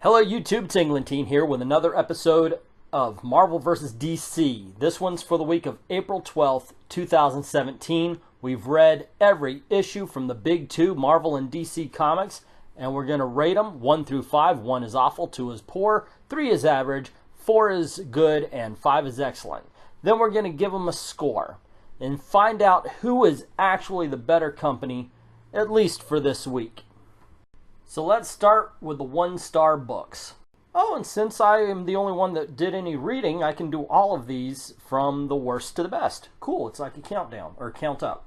Hello YouTube, Tinglin here with another episode of Marvel vs. DC. This one's for the week of April 12th, 2017. We've read every issue from the big two, Marvel and DC Comics, and we're going to rate them 1 through 5. 1 is awful, 2 is poor, 3 is average, 4 is good, and 5 is excellent. Then we're going to give them a score and find out who is actually the better company, at least for this week. So let's start with the 1-star books. Oh, and since I am the only one that did any reading, I can do all of these from the worst to the best. Cool, it's like a countdown, or count up.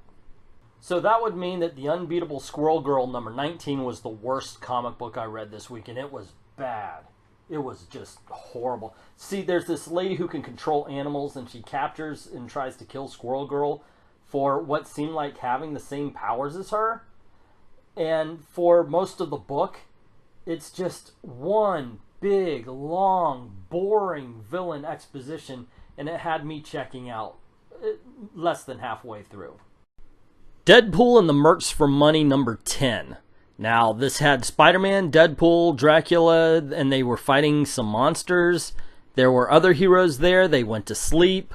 So that would mean that The Unbeatable Squirrel Girl number 19 was the worst comic book I read this week, and it was bad. It was just horrible. See, there's this lady who can control animals, and she captures and tries to kill Squirrel Girl for what seemed like having the same powers as her. And for most of the book, it's just one big, long, boring villain exposition, and it had me checking out less than halfway through. Deadpool and the Mercs for Money number 10. Now, this had Spiderman, Deadpool, Dracula, and they were fighting some monsters. There were other heroes there. They went to sleep.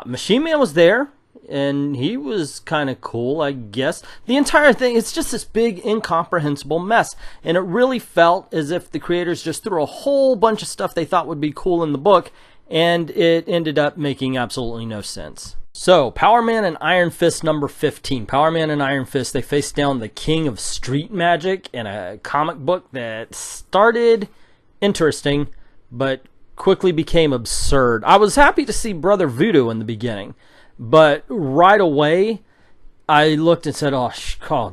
Machine Man was there. And he was kind of cool, I guess. The entire thing, it's just this big, incomprehensible mess. And it really felt as if the creators just threw a whole bunch of stuff they thought would be cool in the book, and it ended up making absolutely no sense. So, Power Man and Iron Fist number 15. Power Man and Iron Fist, they faced down the king of street magic in a comic book that started interesting, but quickly became absurd. I was happy to see Brother Voodoo in the beginning. But right away, I looked and said, oh,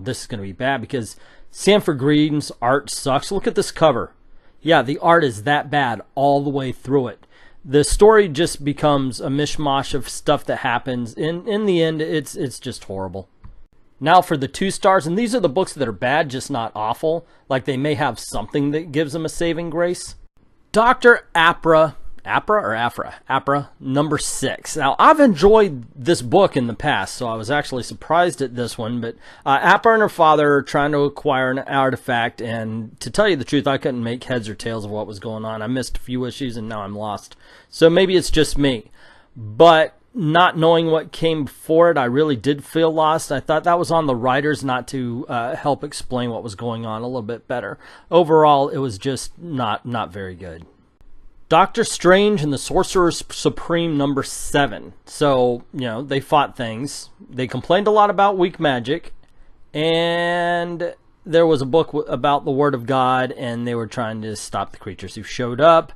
this is going to be bad because Sanford Green's art sucks. Look at this cover. Yeah, the art is that bad all the way through it. The story just becomes a mishmash of stuff that happens. In the end, it's just horrible. Now for the 2 stars, and these are the books that are bad, just not awful. Like they may have something that gives them a saving grace. Dr. Afra number 6. Now, I've enjoyed this book in the past, so I was actually surprised at this one, but Afra and her father are trying to acquire an artifact, and to tell you the truth, I couldn't make heads or tails of what was going on. I missed a few issues, and now I'm lost. So maybe it's just me. But not knowing what came before it, I really did feel lost. I thought that was on the writers not to help explain what was going on a little bit better. Overall, it was just not very good. Doctor Strange and the Sorcerer Supreme number 7. So, they fought things. They complained a lot about weak magic. And there was a book about the Word of God, and they were trying to stop the creatures who showed up.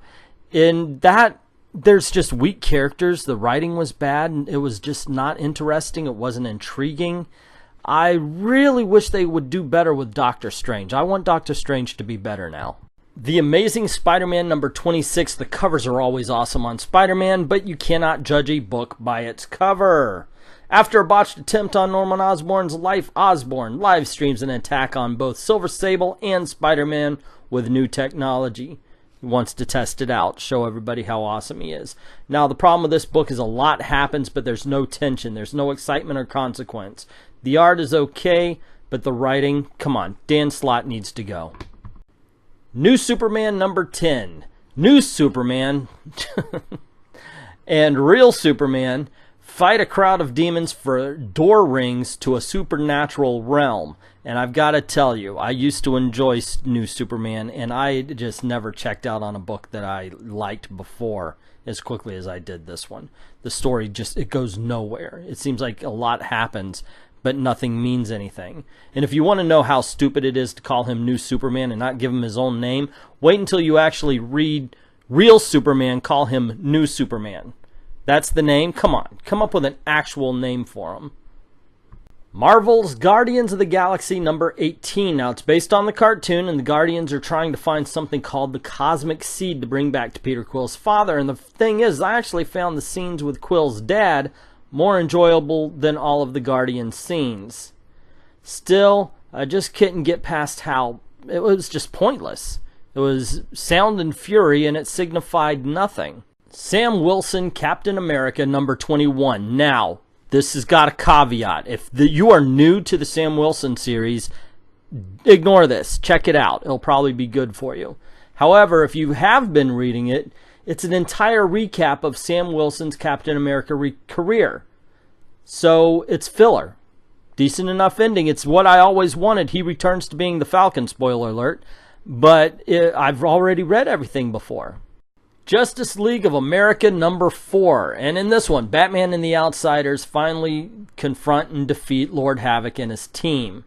In that, there's just weak characters. The writing was bad, and it was just not interesting. It wasn't intriguing. I really wish they would do better with Doctor Strange. I want Doctor Strange to be better now. The Amazing Spider-Man number 26. The covers are always awesome on Spider-Man, but you cannot judge a book by its cover. After a botched attempt on Norman Osborn's life, Osborn live streams an attack on both Silver Sable and Spider-Man with new technology. He wants to test it out, show everybody how awesome he is. Now, the problem with this book is a lot happens, but there's no tension. There's no excitement or consequence. The art is okay, but the writing, come on, Dan Slott needs to go. New Superman number 10. New Superman and Real Superman fight a crowd of demons for door rings to a supernatural realm. And I've got to tell you, I used to enjoy New Superman, and I just never checked out on a book that I liked before as quickly as I did this one. The story it goes nowhere. It seems like a lot happens, but nothing means anything. And if you want to know how stupid it is to call him New Superman and not give him his own name, wait until you actually read Real Superman, call him New Superman. That's the name? Come on, come up with an actual name for him. Marvel's Guardians of the Galaxy number 18. Now, it's based on the cartoon, and the Guardians are trying to find something called the Cosmic Seed to bring back to Peter Quill's father. And the thing is, I actually found the scenes with Quill's dad more enjoyable than all of the Guardian scenes. Still, I just couldn't get past how it was just pointless. It was sound and fury, and it signified nothing. Sam Wilson, Captain America, number 21. Now, this has got a caveat. If you are new to the Sam Wilson series, ignore this. Check it out. It'll probably be good for you. However, if you have been reading it, it's an entire recap of Sam Wilson's Captain America career. So it's filler. Decent enough ending. It's what I always wanted. He returns to being the Falcon, spoiler alert. But I've already read everything before. Justice League of America number 4. And in this one, Batman and the Outsiders finally confront and defeat Lord Havoc and his team.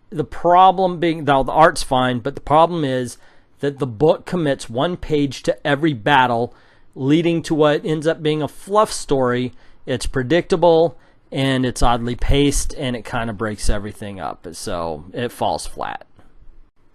The problem being, though the art's fine, but the problem is that the book commits one page to every battle, leading to what ends up being a fluff story. It's predictable, and it's oddly paced, and it kind of breaks everything up. So it falls flat.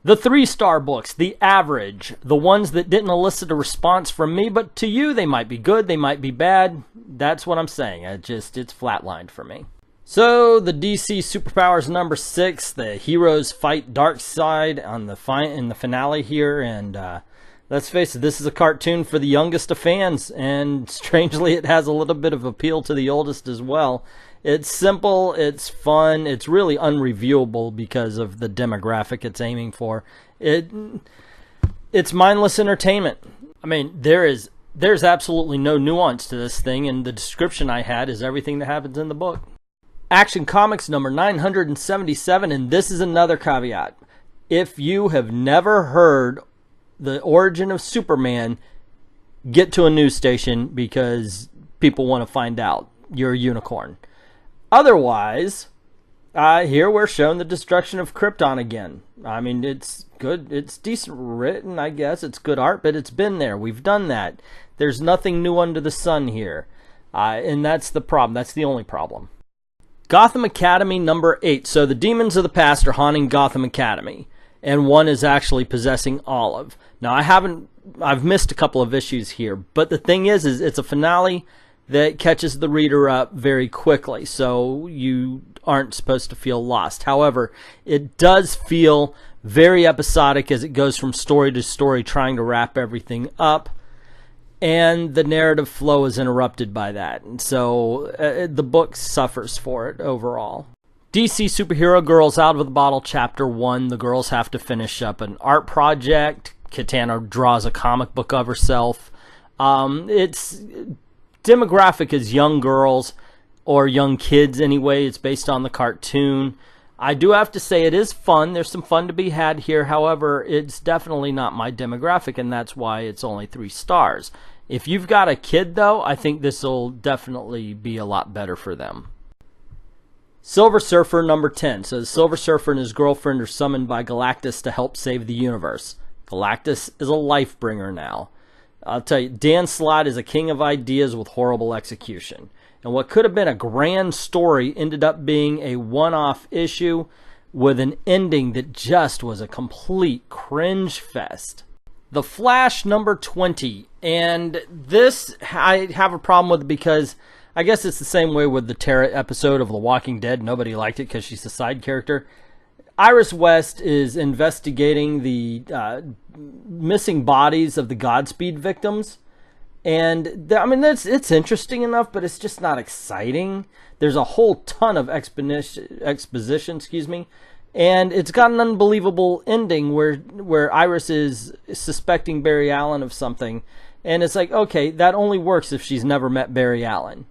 The 3-star books, the average, the ones that didn't elicit a response from me, but to you they might be good, they might be bad. That's what I'm saying. It's flatlined for me. So the DC Superpowers number 6, the heroes fight Darkseid on in the finale here, and let's face it, this is a cartoon for the youngest of fans, and strangely it has a little bit of appeal to the oldest as well. It's simple, it's fun, it's really unreviewable because of the demographic it's aiming for. It's mindless entertainment. I mean, there's absolutely no nuance to this thing, and the description I had is everything that happens in the book. Action Comics number 977, and this is another caveat. If you have never heard the origin of Superman, get to a news station because people want to find out. You're a unicorn. Otherwise, here we're shown the destruction of Krypton again. I mean, it's good. It's decent written, I guess. It's good art, but it's been there. We've done that. There's nothing new under the sun here. And that's the problem. That's the only problem. Gotham Academy number 8. So the demons of the past are haunting Gotham Academy, and one is actually possessing Olive. Now, I've missed a couple of issues here, but the thing is it's a finale that catches the reader up very quickly, so you aren't supposed to feel lost. However, it does feel very episodic as it goes from story to story, trying to wrap everything up. And the narrative flow is interrupted by that. And so the book suffers for it overall. DC Superhero Girls Out of the Bottle Chapter 1. The girls have to finish up an art project. Katana draws a comic book of herself. Its demographic is young girls, or young kids anyway. It's based on the cartoon. I do have to say it is fun. There's some fun to be had here. However, it's definitely not my demographic, and that's why it's only 3 stars. If you've got a kid, though, I think this will definitely be a lot better for them. Silver Surfer number 10. So the Silver Surfer and his girlfriend are summoned by Galactus to help save the universe. Galactus is a life bringer now. I'll tell you, Dan Slott is a king of ideas with horrible execution. And what could have been a grand story ended up being a one-off issue with an ending that just was a complete cringe fest. The Flash number 20. And this, I have a problem with because I guess it's the same way with the Tara episode of The Walking Dead. Nobody liked it because she's a side character. Iris West is investigating the missing bodies of the Godspeed victims. And I mean, it's interesting enough, but it's just not exciting. There's a whole ton of exposition, and it's got an unbelievable ending where Iris is suspecting Barry Allen of something, and it's like, okay, that only works if she's never met Barry Allen.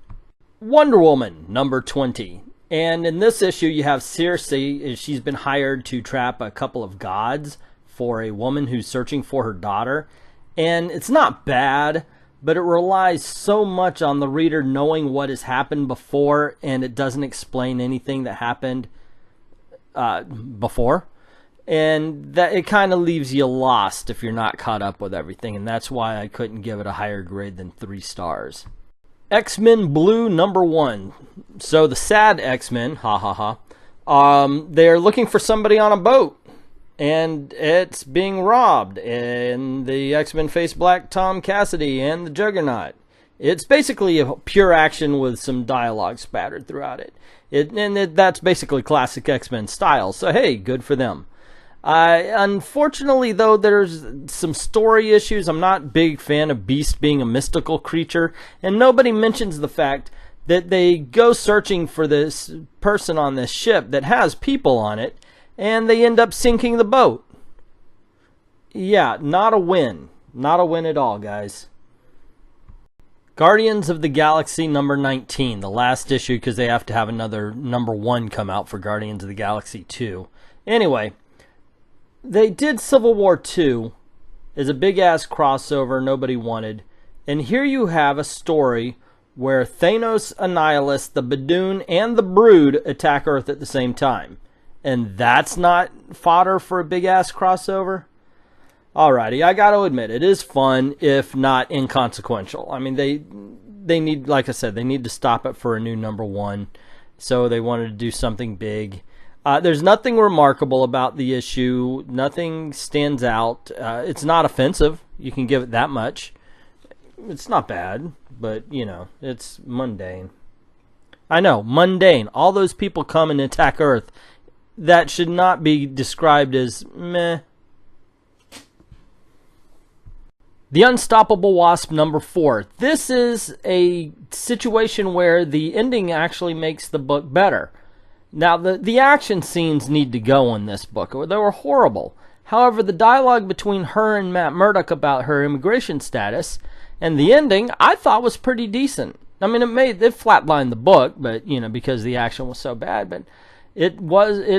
Wonder Woman number 20, and in this issue you have Circe. She's been hired to trap a couple of gods for a woman who's searching for her daughter, and it's not bad. But it relies so much on the reader knowing what has happened before, and it doesn't explain anything that happened before. And that it kind of leaves you lost if you're not caught up with everything, and that's why I couldn't give it a higher grade than 3 stars. XMen Blue number 1. So the sad X-Men, they're looking for somebody on a boat. And it's being robbed, and the X-Men face Black Tom Cassidy and the Juggernaut. It's basically a pure action with some dialogue spattered throughout it. That's basically classic X-Men style, so hey, good for them. Unfortunately, though, there's some story issues. I'm not a big fan of Beast being a mystical creature, and nobody mentions the fact that they go searching for this person on this ship that has people on it, and they end up sinking the boat. Yeah, not a win. Not a win at all, guys. Guardians of the Galaxy number 19, the last issue, because they have to have another number 1 come out for Guardians of the Galaxy 2. Anyway, they did Civil War 2 as a big-ass crossover nobody wanted. And here you have a story where Thanos, Annihilus, the Badoon, and the Brood attack Earth at the same time. And that's not fodder for a big-ass crossover? Alrighty, I gotta admit, it is fun, if not inconsequential. I mean, they need, like I said, they need to stop it for a new number 1. So they wanted to do something big. There's nothing remarkable about the issue. Nothing stands out. It's not offensive. You can give it that much. It's not bad, but, you know, it's mundane. I know, mundane. All those people come and attack Earth. That should not be described as meh. The Unstoppable Wasp number 4. This is a situation where the ending actually makes the book better. Now, the action scenes need to go in this book. They were horrible. However, the dialogue between her and Matt Murdock about her immigration status and the ending, I thought was pretty decent. I mean, it flatlined the book, but, you know, because the action was so bad, but it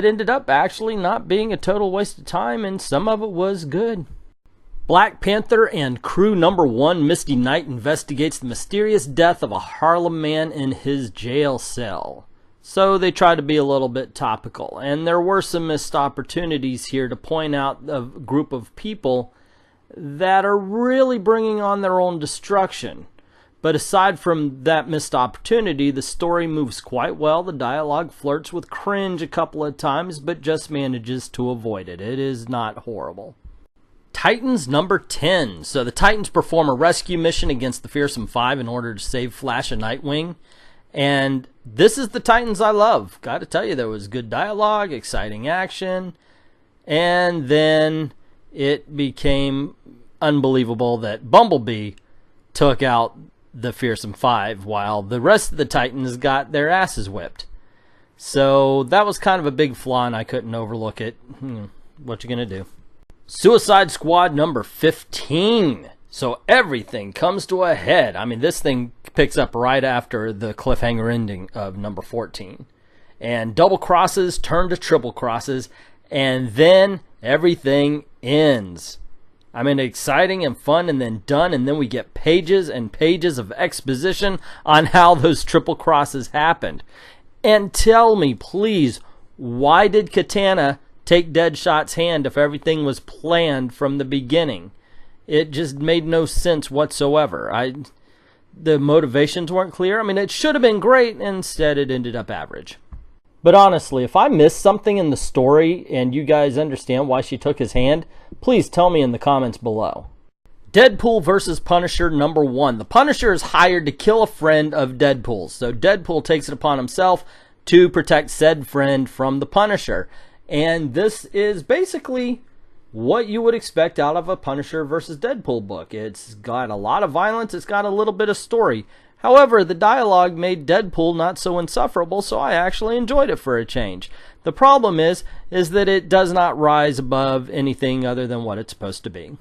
ended up actually not being a total waste of time, and some of it was good. Black Panther and Crew number 1, Misty Knight investigates the mysterious death of a Harlem man in his jail cell. So they tried to be a little bit topical, and there were some missed opportunities here to point out a group of people that are really bringing on their own destruction. But aside from that missed opportunity, the story moves quite well. The dialogue flirts with cringe a couple of times, but just manages to avoid it. It is not horrible. Titans number 10. So the Titans perform a rescue mission against the Fearsome Five in order to save Flash and Nightwing. And this is the Titans I love. Got to tell you, there was good dialogue, exciting action. And then it became unbelievable that Bumblebee took out the Fearsome Five while the rest of the Titans got their asses whipped. So that was kind of a big flaw, and I couldn't overlook it. What you gonna do? Suicide Squad number 15. So everything comes to a head. I mean, this thing picks up right after the cliffhanger ending of number 14. And double crosses turn to triple crosses, and then everything ends. I mean, exciting and fun and then done, and then we get pages and pages of exposition on how those triple crosses happened. And tell me, please, why did Katana take Deadshot's hand if everything was planned from the beginning? It just made no sense whatsoever. The motivations weren't clear. I mean, it should have been great. Instead, it ended up average. But honestly, if I missed something in the story and you guys understand why she took his hand, please tell me in the comments below. Deadpool versus Punisher number 1. The Punisher is hired to kill a friend of Deadpool's. So Deadpool takes it upon himself to protect said friend from the Punisher. And this is basically what you would expect out of a Punisher versus Deadpool book. It's got a lot of violence. It's got a little bit of story. However, the dialogue made Deadpool not so insufferable, so I actually enjoyed it for a change. The problem is that it does not rise above anything other than what it's supposed to be.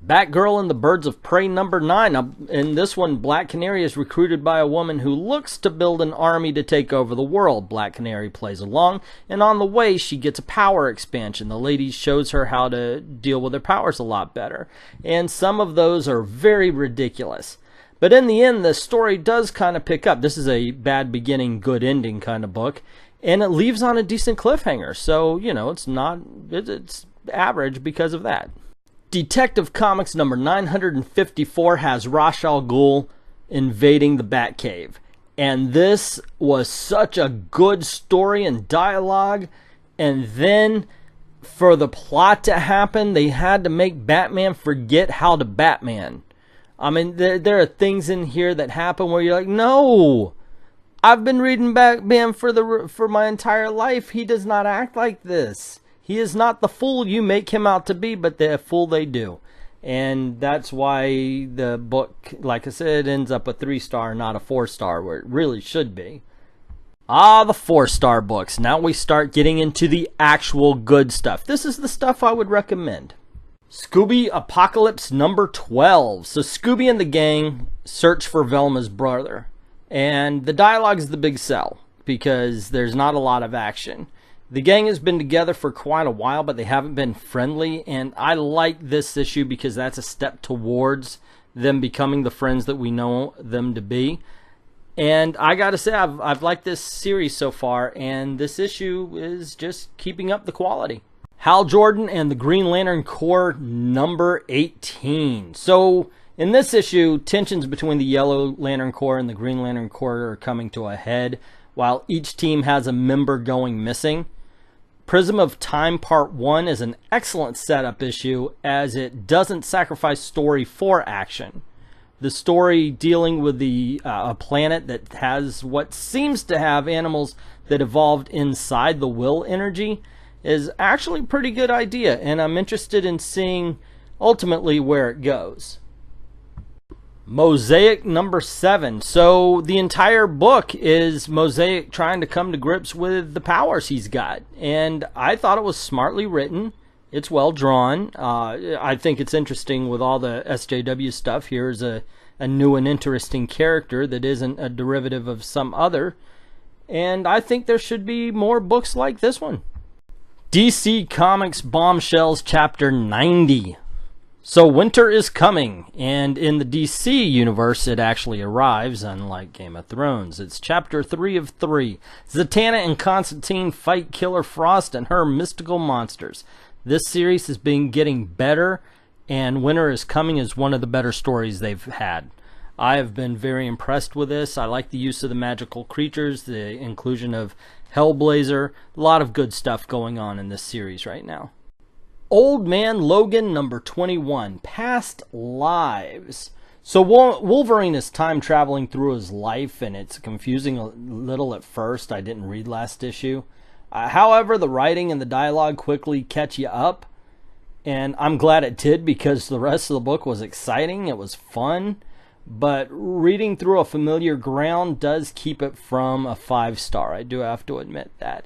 Batgirl and the Birds of Prey number 9. In this one, Black Canary is recruited by a woman who looks to build an army to take over the world. Black Canary plays along, and on the way she gets a power expansion. The lady shows her how to deal with her powers a lot better, and some of those are very ridiculous. But in the end, the story does kind of pick up. This is a bad beginning, good ending kind of book, and it leaves on a decent cliffhanger. So, you know, it's average because of that. Detective Comics number 954 has Ra's al Ghul invading the Batcave. And this was such a good story and dialogue. And then for the plot to happen, they had to make Batman forget how to Batman. I mean, there are things in here that happen where you're like, no, I've been reading Batman for my entire life. He does not act like this. He is not the fool you make him out to be, but the fool they do. And that's why the book, like I said, ends up a 3-star, not a 4-star, where it really should be. Ah, the 4-star books. Now we start getting into the actual good stuff. This is the stuff I would recommend. Scooby Apocalypse number 12. So Scooby and the gang search for Velma's brother. And the dialogue is the big sell because there's not a lot of action. The gang has been together for quite a while, but they haven't been friendly. And I like this issue because that's a step towards them becoming the friends that we know them to be. And I gotta say, I've liked this series so far, and this issue is just keeping up the quality. Hal Jordan and the Green Lantern Corps number 18. So in this issue, tensions between the Yellow Lantern Corps and the Green Lantern Corps are coming to a head, while each team has a member going missing. Prism of Time Part 1 is an excellent setup issue as it doesn't sacrifice story for action. The story dealing with a planet that has what seems to have animals that evolved inside the will energy is actually a pretty good idea, and I'm interested in seeing ultimately where it goes. Mosaic number 7. So the entire book is Mosaic trying to come to grips with the powers he's got, and I thought it was smartly written. It's well drawn. I think it's interesting with all the SJW stuff. Here's a new and interesting character that isn't a derivative of some other, and I think there should be more books like this one. DC Comics Bombshells Chapter 90. So winter is coming, and in the DC universe it actually arrives, unlike Game of Thrones. It's Chapter 3 of 3. Zatanna and Constantine fight Killer Frost and her mystical monsters. This series has been getting better, and Winter is Coming is one of the better stories they've had. I have been very impressed with this. I like the use of the magical creatures, the inclusion of Hellblazer. A lot of good stuff going on in this series right now. Old Man Logan number 21, Past Lives. So Wolverine is time traveling through his life, and it's confusing a little at first. I didn't read last issue. However, the writing and the dialogue quickly catch you up, and I'm glad it did because the rest of the book was exciting. It was fun, but reading through a familiar ground does keep it from a 5-star. I do have to admit that.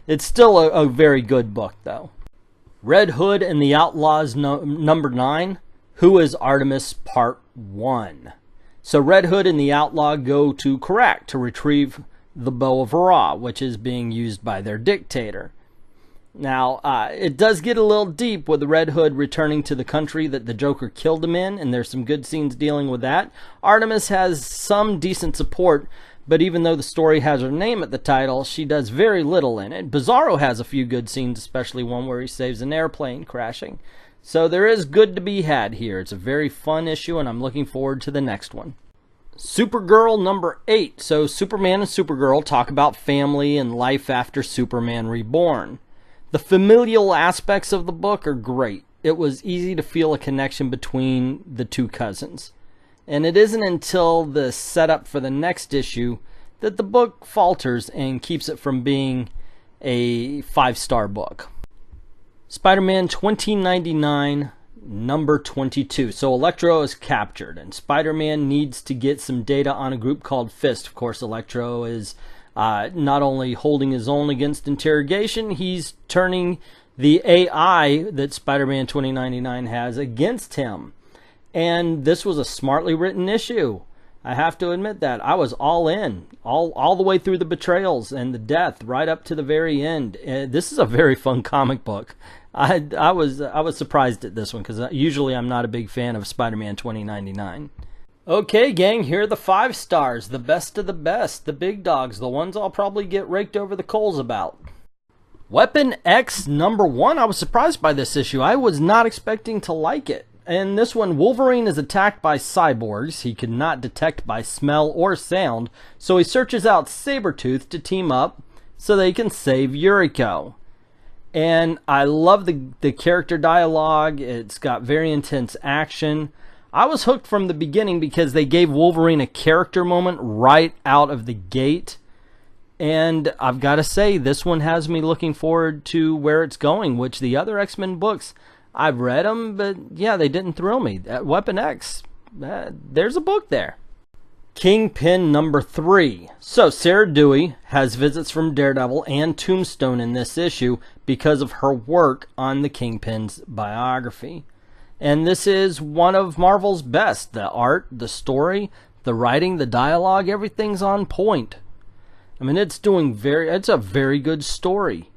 It's still a very good book, though. Red Hood and the Outlaws number 9, Who is Artemis Part 1. So Red Hood and the Outlaw go to Karak to retrieve the Bow of Ra, which is being used by their dictator. Now, it does get a little deep with the Red Hood returning to the country that the Joker killed him in, and there's some good scenes dealing with that. Artemis has some decent support, but even though the story has her name at the title, she does very little in it. Bizarro has a few good scenes, especially one where he saves an airplane crashing. So there is good to be had here. It's a very fun issue, and I'm looking forward to the next one. Supergirl number 8. So Superman and Supergirl talk about family and life after Superman Reborn. The familial aspects of the book are great. It was easy to feel a connection between the two cousins. And it isn't until the setup for the next issue that the book falters and keeps it from being a 5-star book. Spider-Man 2099 number 22. So Electro is captured, and Spider-Man needs to get some data on a group called Fist. Of course, Electro is not only holding his own against interrogation, he's turning the AI that Spider-Man 2099 has against him. And this was a smartly written issue. I have to admit that. I was all in, all the way through the betrayals and the death, right up to the very end. This is a very fun comic book. I was surprised at this one because usually I'm not a big fan of Spider-Man 2099. Okay, gang, here are the 5 stars, the best of the best, the big dogs, the ones I'll probably get raked over the coals about. Weapon X number 1. I was surprised by this issue. I was not expecting to like it. In this one, Wolverine is attacked by cyborgs he could not detect by smell or sound, so he searches out Sabretooth to team up so they can save Yuriko. And I love the character dialogue. It's got very intense action. I was hooked from the beginning because they gave Wolverine a character moment right out of the gate. And I've got to say, this one has me looking forward to where it's going, which the other X-Men books, I've read them, but yeah, they didn't thrill me. Weapon X, there's a book there. Kingpin number 3. So Sarah Dewey has visits from Daredevil and Tombstone in this issue because of her work on the Kingpin's biography. And this is one of Marvel's best. The art, the story, the writing, the dialogue, everything's on point. I mean, it's a very good story.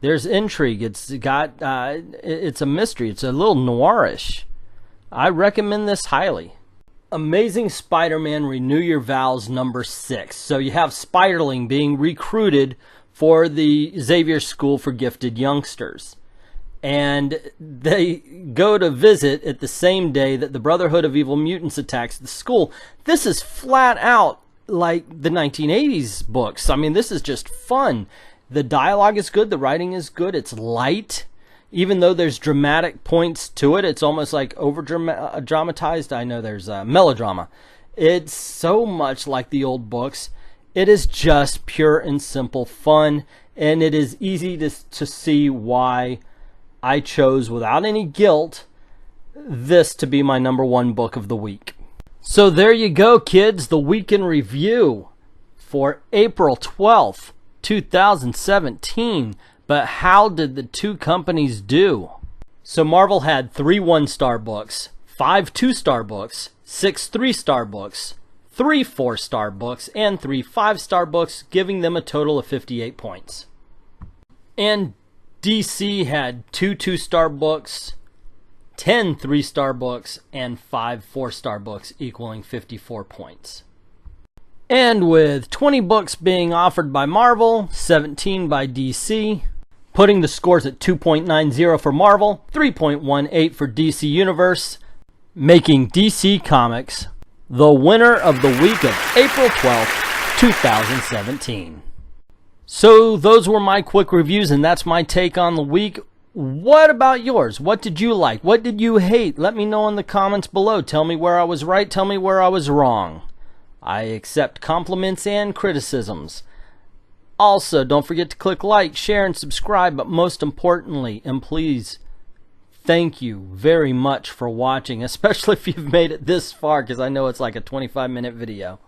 There's intrigue. It's a mystery. It's a little noirish. I recommend this highly. Amazing Spider-Man Renew Your Vows #6. So you have Spiderling being recruited for the Xavier School for Gifted Youngsters. And they go to visit at the same day that the Brotherhood of Evil Mutants attacks the school. This is flat out like the 1980s books. I mean, this is just fun. The dialogue is good. The writing is good. It's light. Even though there's dramatic points to it, it's almost like over-dramatized. I know there's melodrama. It's so much like the old books. It is just pure and simple fun, and it is easy to see why I chose, without any guilt, this to be my #1 book of the week. So there you go, kids. The week in review for April 12th, 2017. But how did the two companies do? So Marvel had 3 1-star books, 5 2-star books, 6 3-star books, 3 4-star books, and 3 5-star books, giving them a total of 58 points. And DC had 2 2-star books, 10 3-star books, and 5 4-star books, equaling 54 points. And with 20 books being offered by Marvel, 17 by DC, putting the scores at 2.90 for Marvel, 3.18 for DC Universe, making DC Comics the winner of the week of April 12th, 2017. So those were my quick reviews, and that's my take on the week. What about yours? What did you like? What did you hate? Let me know in the comments below. Tell me where I was right. Tell me where I was wrong. I accept compliments and criticisms. Also, don't forget to click like, share, and subscribe, but most importantly, and please, thank you very much for watching, especially if you've made it this far, because I know it's like a 25-minute video.